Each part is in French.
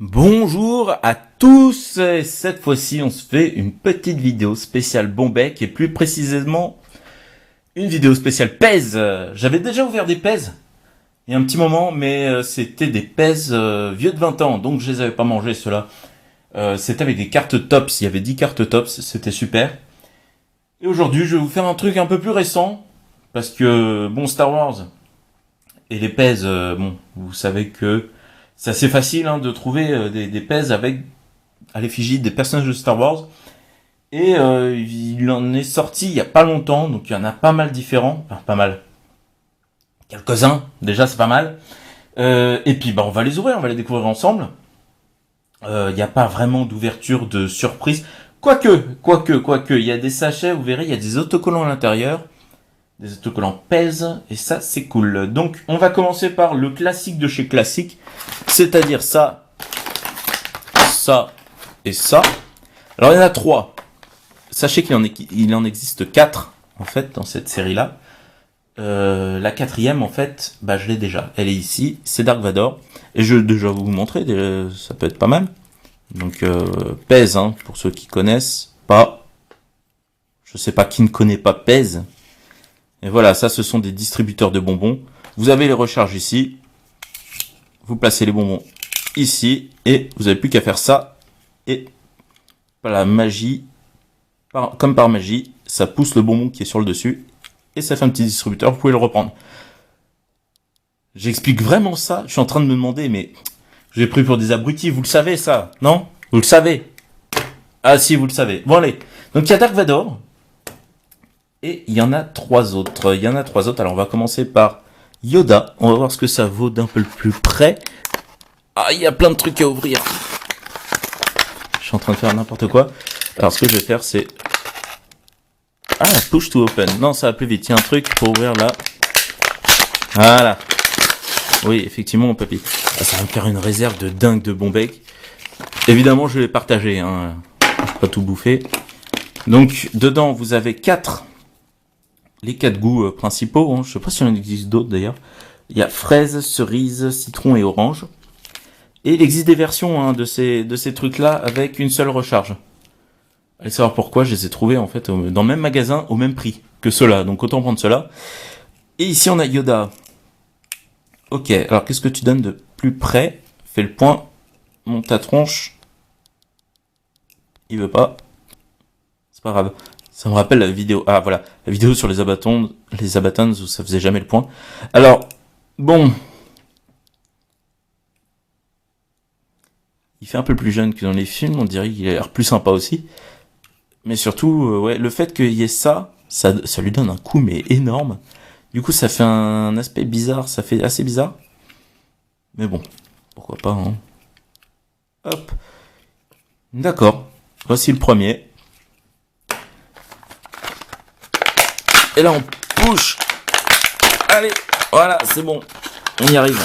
Bonjour à tous, et cette fois-ci on se fait une petite vidéo spéciale Bombec et plus précisément une vidéo spéciale PES. J'avais déjà ouvert des PES il y a un petit moment, mais c'était des PES vieux de 20 ans, donc je les avais pas mangés ceux-là. C'était avec des cartes TOPS, il y avait 10 cartes TOPS, c'était super. Et aujourd'hui je vais vous faire un truc un peu plus récent, parce que bon, Star Wars et les PES, bon, vous savez que c'est assez facile de trouver des PES avec à l'effigie des personnages de Star Wars. Et il en est sorti il y a pas longtemps, donc il y en a pas mal différents. Enfin, pas mal. Quelques-uns, déjà c'est pas mal. Et puis on va les ouvrir, on va les découvrir ensemble. Il n'y a pas vraiment d'ouverture de surprise. Quoique, il y a des sachets, vous verrez, il y a des autocollants à l'intérieur. Des autocollants pèsent, et ça c'est cool. Donc on va commencer par le classique de chez Classique, c'est-à-dire ça, ça et ça. Alors il y en a 3. Sachez qu'il en existe 4 en fait dans cette série-là. La quatrième en fait, je l'ai déjà. Elle est ici, c'est Dark Vador. Et je vais déjà vous montrer, ça peut être pas mal. Donc pèse, pour ceux qui connaissent pas. Je sais pas qui ne connaît pas pèse. Et voilà, ça ce sont des distributeurs de bonbons. Vous avez les recharges ici. Vous placez les bonbons ici. Et vous n'avez plus qu'à faire ça. Et par la magie, comme par magie, ça pousse le bonbon qui est sur le dessus. Et ça fait un petit distributeur, vous pouvez le reprendre. J'explique vraiment ça. Je suis en train de me demander, mais j'ai pris pour des abrutis. Vous le savez ça, non? Vous le savez? Ah si, vous le savez. Bon allez. Donc il y a Dark Vador. Et il y en a 3 autres. Alors on va commencer par Yoda. On va voir ce que ça vaut d'un peu plus près. Ah, il y a plein de trucs à ouvrir. Je suis en train de faire n'importe quoi. Alors ce que je vais faire c'est... Ah, push to open. Non, ça va plus vite. Il y a un truc pour ouvrir là. Voilà. Oui, effectivement mon papy. Ça va me faire une réserve de dingue de Bombec. Évidemment je vais partager. Je vais pas tout bouffer. Donc dedans vous avez les 4 goûts principaux. Je sais pas si il en existe d'autres d'ailleurs. Il y a fraise, cerise, citron et orange. Et il existe des versions de ces trucs-là avec une seule recharge. Allez savoir pourquoi, je les ai trouvés en fait dans le même magasin au même prix que ceux-là. Donc autant prendre ceux-là. Et ici on a Yoda. Ok, alors qu'est-ce que tu donnes de plus près? Fais le point. Monte ta tronche. Il veut pas. C'est pas grave. Ça me rappelle la vidéo. Ah voilà, la vidéo sur les abatons où ça faisait jamais le point. Alors, bon. Il fait un peu plus jeune que dans les films, on dirait qu'il a l'air plus sympa aussi. Mais surtout, ouais, le fait qu'il y ait ça lui donne un coup mais énorme. Du coup, ça fait un aspect bizarre, ça fait assez bizarre. Mais bon, pourquoi pas, Hop. D'accord, voici le premier. Et là, on push. Allez, voilà, c'est bon. On y arrive.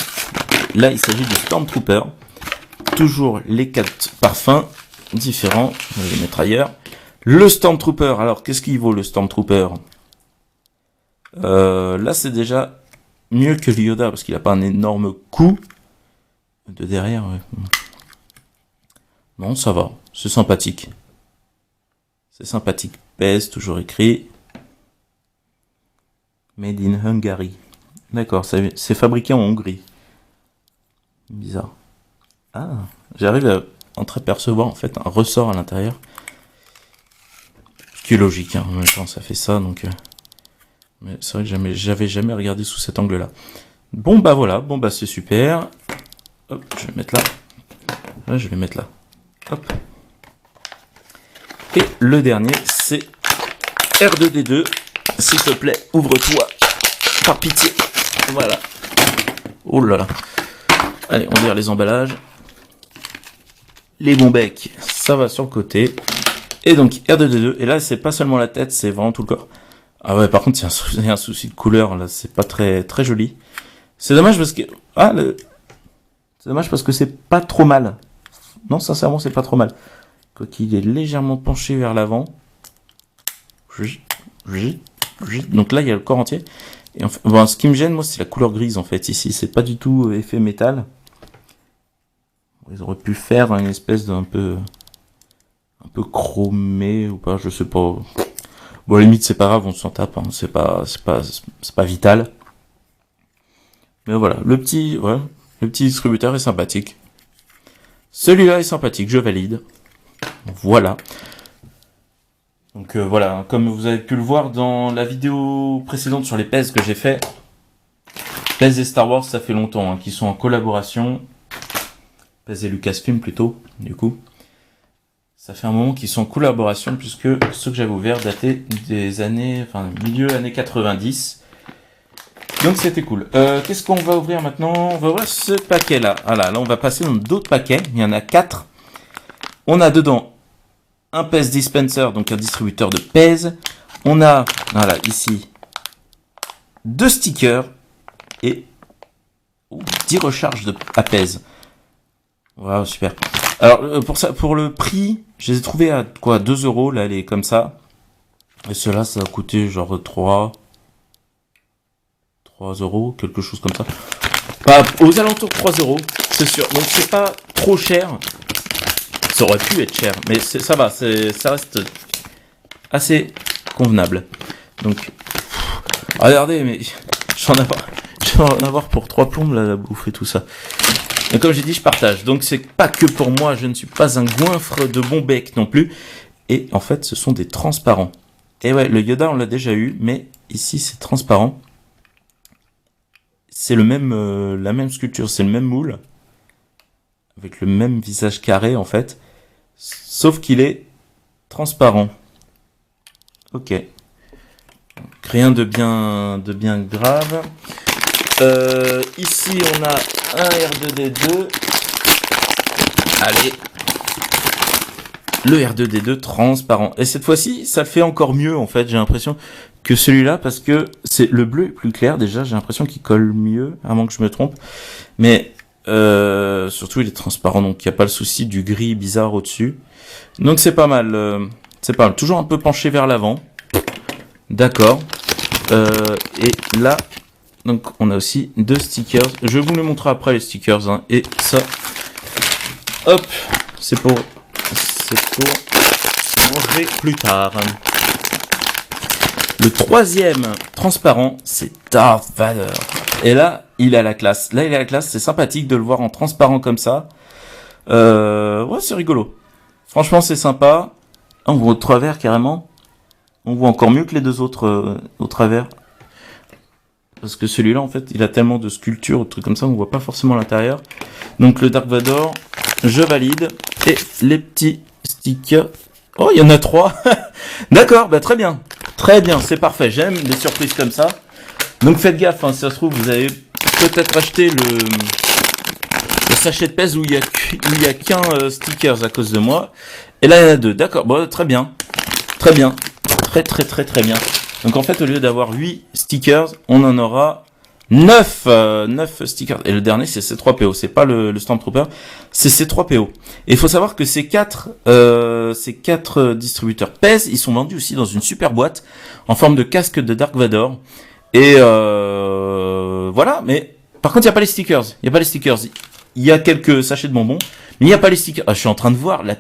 Là, il s'agit du Stormtrooper. Toujours les 4 parfums différents. On va les mettre ailleurs. Le Stormtrooper. Alors, qu'est-ce qu'il vaut le Stormtrooper? Là, c'est déjà mieux que le Yoda parce qu'il n'a pas un énorme coup de derrière. Ouais. Non, ça va. C'est sympathique. C'est sympathique. PES, toujours écrit. Made in Hungary. D'accord, c'est fabriqué en Hongrie. Bizarre. Ah, j'arrive à entreapercevoir en fait un ressort à l'intérieur. Ce qui est logique, en même temps ça fait ça, donc... Mais c'est vrai que j'avais jamais regardé sous cet angle-là. Bon voilà, c'est super. Hop, je vais mettre là. Là, je vais mettre là. Hop. Et le dernier, c'est R2D2. S'il te plaît, ouvre-toi. Par pitié. Voilà. Oh là là. Allez, on vire les emballages. Les Bombec, ça va sur le côté. Et donc R2D2. Et là, c'est pas seulement la tête, c'est vraiment tout le corps. Ah ouais, par contre, il y a un souci de couleur, là, c'est pas très très joli. C'est dommage parce que... c'est dommage parce que c'est pas trop mal. Non, sincèrement, c'est pas trop mal. Quoiqu'il est légèrement penché vers l'avant. Donc là, il y a le corps entier. Et ce qui me gêne, moi, c'est la couleur grise, en fait, ici. C'est pas du tout effet métal. Ils auraient pu faire une espèce d'un peu... un peu chromé ou pas, je sais pas. Bon, à la limite, c'est pas grave, on s'en tape, hein. C'est pas vital. Mais voilà, le petit distributeur est sympathique. Celui-là est sympathique, je valide. Voilà. Donc voilà, comme vous avez pu le voir dans la vidéo précédente sur les PES que j'ai fait, PES et Star Wars, ça fait longtemps, hein, qu'ils sont en collaboration. PES et Lucasfilm plutôt, du coup. Ça fait un moment qu'ils sont en collaboration, puisque ceux que j'avais ouverts dataient des années, enfin, milieu années 90. Donc c'était cool. Qu'est-ce qu'on va ouvrir maintenant? On va ouvrir ce paquet-là. Voilà, là on va passer dans d'autres paquets. Il y en a 4. On a dedans un PES dispenser, donc un distributeur de PES. On a, voilà, ici, 2 stickers et 10 recharges à PES. Wow, super. Alors, pour le prix, je les ai trouvés à quoi, 2 euros, là, elle est comme ça. Et ceux-là, ça a coûté genre 3 euros, quelque chose comme ça. Pas aux alentours de 3 euros, c'est sûr. Donc, c'est pas trop cher. Ça aurait pu être cher, mais ça va, ça reste assez convenable. Donc, regardez, mais je vais en avoir pour 3 plombes, là, la bouffe et tout ça. Et comme j'ai dit, je partage. Donc, c'est pas que pour moi, je ne suis pas un goinfre de bon bec non plus. Et en fait, ce sont des transparents. Et ouais, le Yoda, on l'a déjà eu, mais ici, c'est transparent. C'est le même, la même sculpture, c'est le même moule. Avec le même visage carré, en fait. Sauf qu'il est transparent. Ok. Rien de bien grave. Ici, on a un R2D2. Allez. Le R2D2 transparent. Et cette fois-ci, ça fait encore mieux, en fait, j'ai l'impression, que celui-là, parce que c'est le bleu est plus clair, déjà, j'ai l'impression qu'il colle mieux, à moins que je me trompe. Mais... surtout il est transparent, donc il n'y a pas le souci du gris bizarre au-dessus. Donc c'est pas mal. C'est pas mal. Toujours un peu penché vers l'avant. D'accord. Et là, donc on a aussi 2 stickers. Je vais vous les montrer après les stickers. Hein. Et ça, hop, c'est pour manger plus tard. Le 3e transparent, c'est Darth Vader. Et là, il a la classe. Là, il a la classe. C'est sympathique de le voir en transparent comme ça. Ouais, c'est rigolo. Franchement, c'est sympa. On voit au travers carrément. On voit encore mieux que les 2 autres au travers. Parce que celui-là, en fait, il a tellement de sculptures, de trucs comme ça, on voit pas forcément l'intérieur. Donc le Dark Vador, je valide. Et les petits stickers. Oh, il y en a 3. D'accord, bah très bien. Très bien, c'est parfait. J'aime des surprises comme ça. Donc faites gaffe, hein, si ça se trouve, vous avez peut-être acheté le sachet de PES où il y a qu'un stickers à cause de moi. Et là, il y en a 2. D'accord, bon, très bien. Très bien. Très bien. Donc en fait, au lieu d'avoir 8 stickers, on en aura 9 stickers. Et le dernier, c'est C3PO. C'est pas le Stormtrooper, c'est C3PO. Et il faut savoir que ces 4 distributeurs PES, ils sont vendus aussi dans une super boîte en forme de casque de Dark Vador. Et voilà, mais par contre, il n'y a pas les stickers. Il y a quelques sachets de bonbons, mais il n'y a pas les stickers. Ah, je suis en train de voir là.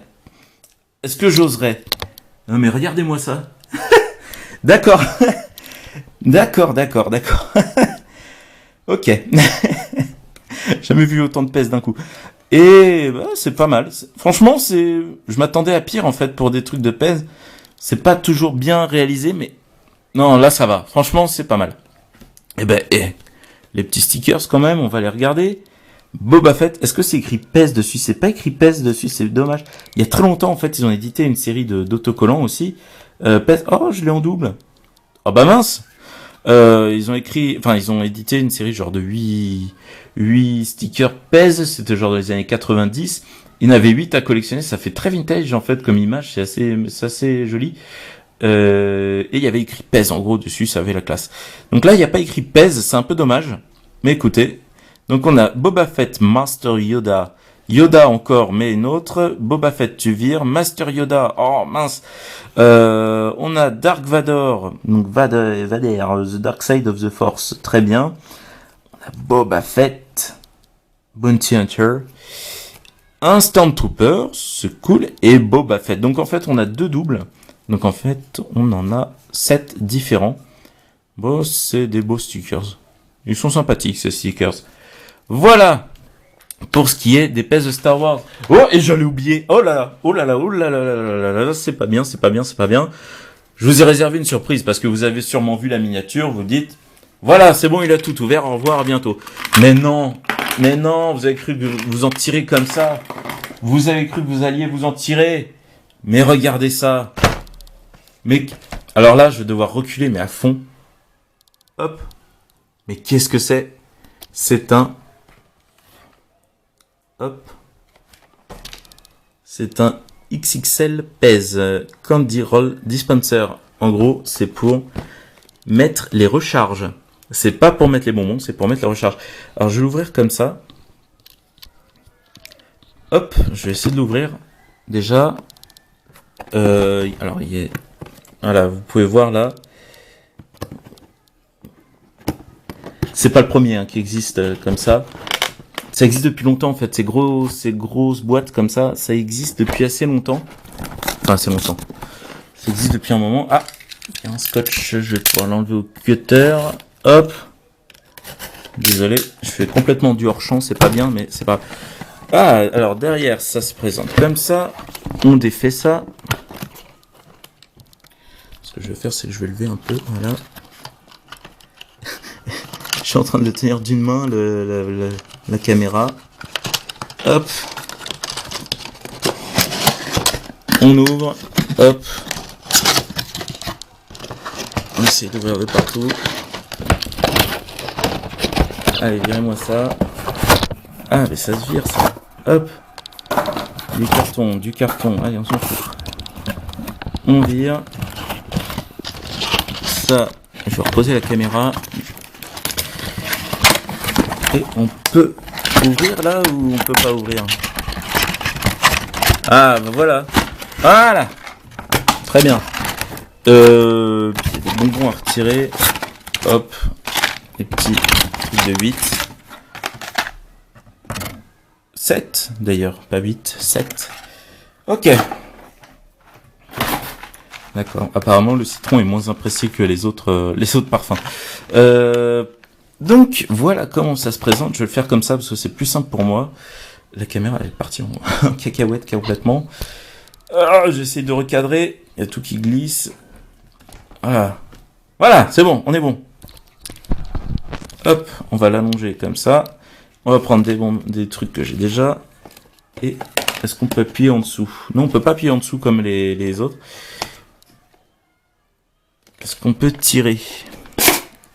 Est-ce que j'oserais? Non, mais regardez-moi ça. D'accord. D'accord. Ok. Jamais vu autant de PES d'un coup. Et bah, c'est pas mal. Franchement, je m'attendais à pire en fait pour des trucs de PES. C'est pas toujours bien réalisé, mais non, là ça va. Franchement, c'est pas mal. Et les petits stickers quand même, on va les regarder. Boba Fett, est-ce que c'est écrit PES dessus? C'est pas écrit PES dessus, c'est dommage. Il y a très longtemps en fait, ils ont édité une série d'autocollants aussi. PES, oh, je l'ai en double. Oh bah mince. Ils ont édité une série genre de 8 stickers PES, c'était genre dans les années 90. Il y en avait 8 à collectionner, ça fait très vintage en fait comme image, c'est assez joli. Et il y avait écrit PES en gros dessus, ça avait la classe. Donc là, il n'y a pas écrit PES, c'est un peu dommage. Mais écoutez, donc on a Boba Fett, Master Yoda, Yoda encore, mais une autre. Boba Fett, tu vires. Master Yoda, oh mince. On a Dark Vador, donc Vader, The Dark Side of the Force, très bien. On a Boba Fett, Bounty Hunter. un Stormtrooper, c'est cool, et Boba Fett. Donc en fait, on a 2 doubles. Donc en fait, on en a 7 différents. Bon, c'est des beaux stickers. Ils sont sympathiques, ces stickers. Voilà pour ce qui est des pèses de Star Wars. Oh, et j'allais oublier. Oh là là, oh là là, oh là là là là là là, c'est pas bien, c'est pas bien, c'est pas bien. Je vous ai réservé une surprise parce que vous avez sûrement vu la miniature, vous dites, voilà, c'est bon, il a tout ouvert, au revoir, à bientôt. Mais non, vous avez cru que vous en tirez comme ça. Vous avez cru que vous alliez vous en tirer. Mais regardez ça. Mais, alors là, je vais devoir reculer, mais à fond. Hop. Mais qu'est-ce que c'est? C'est un... Hop. C'est un XXL pèse Candy Roll Dispenser. En gros, c'est pour mettre les recharges. C'est pas pour mettre les bonbons, c'est pour mettre les recharges. Alors, je vais l'ouvrir comme ça. Hop, je vais essayer de l'ouvrir. Déjà, alors, il est... Voilà, vous pouvez voir là. C'est pas le premier qui existe comme ça. Ça existe depuis longtemps en fait. Ces grosses boîtes comme ça existe depuis assez longtemps. Enfin, assez longtemps. Ça existe depuis un moment. Ah, il y a un scotch. Je vais pouvoir l'enlever au cutter. Hop. Désolé, je fais complètement du hors champ. C'est pas bien, mais c'est pas. Ah, alors derrière, ça se présente comme ça. On défait ça. Ce que je vais faire, c'est que je vais lever un peu. Voilà. Je suis en train de tenir d'une main la caméra. Hop. On ouvre. Hop. On essaie d'ouvrir de partout. Allez, virez-moi ça. Ah, mais ça se vire ça. Hop. Du carton. Allez, on s'en fout. On vire. Ça, je vais reposer la caméra. Et on peut ouvrir là ou on peut pas ouvrir? Ah, bah voilà. Voilà. Très bien. Il y a des bonbons à retirer. Hop. Des petits trucs de 8. 7 d'ailleurs, pas 8, 7. Ok. D'accord. Apparemment, le citron est moins apprécié que les autres parfums. Donc, voilà comment ça se présente. Je vais le faire comme ça parce que c'est plus simple pour moi. La caméra, elle est partie en cacahuète complètement. J'essaie de recadrer. Il y a tout qui glisse. Voilà. Voilà, c'est bon, on est bon. Hop, on va l'allonger comme ça. On va prendre des trucs que j'ai déjà. Et est-ce qu'on peut appuyer en dessous? Non, on peut pas appuyer en dessous comme les autres. Est-ce qu'on peut tirer?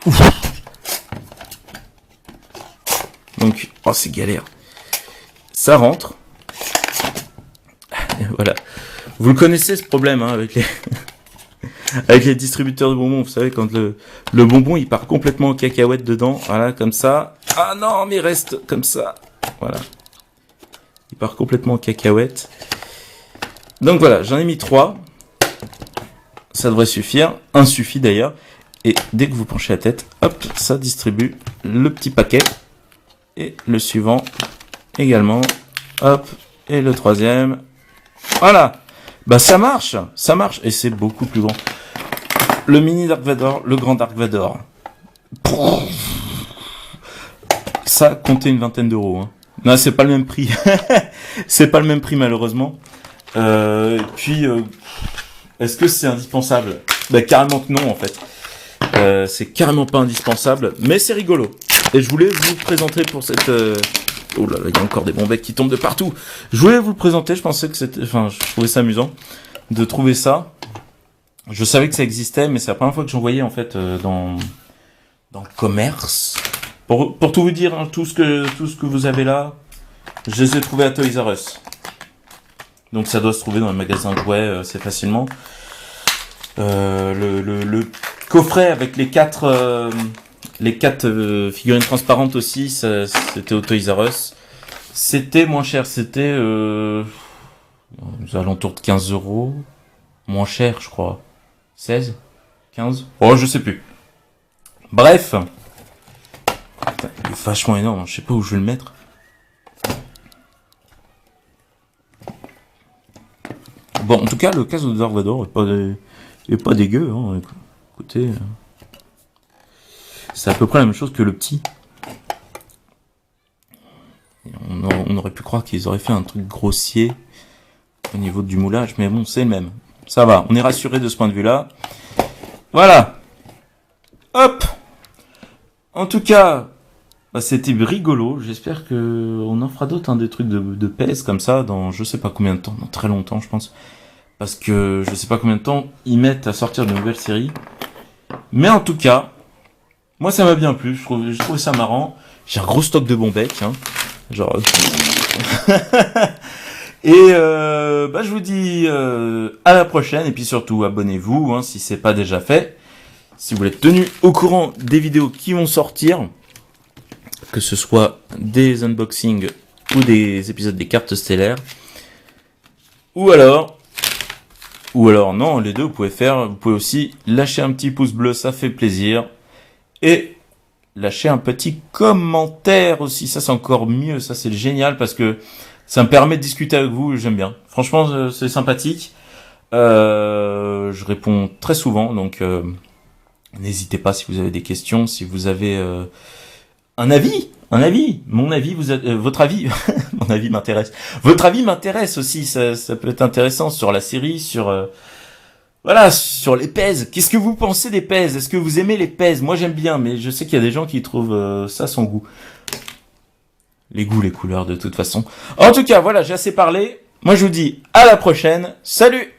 Ouf. Donc, oh, c'est galère. Ça rentre. Et voilà. Vous le connaissez ce problème hein, avec les distributeurs de bonbons. Vous savez, quand le bonbon il part complètement en cacahuète dedans. Voilà, comme ça. Ah non, mais il reste comme ça. Voilà. Il part complètement en cacahuète. Donc voilà, j'en ai mis 3. Ça devrait suffire. Un suffit d'ailleurs. Et dès que vous penchez la tête, hop, ça distribue le petit paquet. Et le suivant également. Hop. Et le troisième. Voilà. Bah ça marche. Ça marche. Et c'est beaucoup plus grand. Le mini Dark Vador, le grand Dark Vador. Ça comptait une vingtaine d'euros. Hein. Non, c'est pas le même prix. C'est pas le même prix malheureusement. Et puis, est-ce que c'est indispensable? Bah carrément que non en fait. C'est carrément pas indispensable, mais c'est rigolo. Et je voulais vous présenter pour cette... Oh là là, il y a encore des bons becs qui tombent de partout. Je voulais vous le présenter, je pensais que c'était... Enfin, je trouvais ça amusant de trouver ça. Je savais que ça existait, mais c'est la première fois que j'en voyais en fait dans le commerce. Pour tout vous dire, hein, tout ce que vous avez là, je les ai trouvés à Toys R Us. Donc ça doit se trouver dans les magasins de jouets assez facilement. Le coffret avec les quatre figurines transparentes aussi, c'était au Toys R Us. C'était moins cher, c'était aux alentours de 15 euros. Moins cher, je crois. 16 15 Oh, je sais plus. Bref. Putain, il est vachement énorme, je sais pas où je vais le mettre. Bon, en tout cas, le casque de Dark Vador est pas dégueu. Hein. Écoutez, c'est à peu près la même chose que le petit. On aurait pu croire qu'ils auraient fait un truc grossier au niveau du moulage, mais bon, c'est le même. Ça va, on est rassuré de ce point de vue-là. Voilà. Hop. En tout cas, bah, c'était rigolo. J'espère que on en fera d'autres, hein, des trucs de pèse comme ça dans je sais pas combien de temps, dans très longtemps, je pense. Parce que je sais pas combien de temps ils mettent à sortir de nouvelles séries. Mais en tout cas, moi ça m'a bien plu. Je trouve ça marrant. J'ai un gros stock de bons becs, hein. Genre. Et bah, je vous dis à la prochaine. Et puis surtout, abonnez-vous hein, si c'est pas déjà fait. Si vous êtes tenu au courant des vidéos qui vont sortir, que ce soit des unboxings ou des épisodes des cartes stellaires. Ou alors non, les deux, vous pouvez aussi lâcher un petit pouce bleu, ça fait plaisir. Et lâcher un petit commentaire aussi, ça c'est encore mieux, ça c'est génial parce que ça me permet de discuter avec vous, j'aime bien. Franchement, c'est sympathique. Je réponds très souvent, donc n'hésitez pas si vous avez des questions, si vous avez un avis, mon avis, votre avis, mon avis m'intéresse. Votre avis m'intéresse aussi, ça peut être intéressant sur la série, sur voilà, sur les pèses. Qu'est-ce que vous pensez des pèses? Est-ce que vous aimez les pèses? Moi j'aime bien, mais je sais qu'il y a des gens qui trouvent ça sans goût. Les goûts, les couleurs, de toute façon. En tout cas, voilà, j'ai assez parlé. Moi je vous dis à la prochaine. Salut!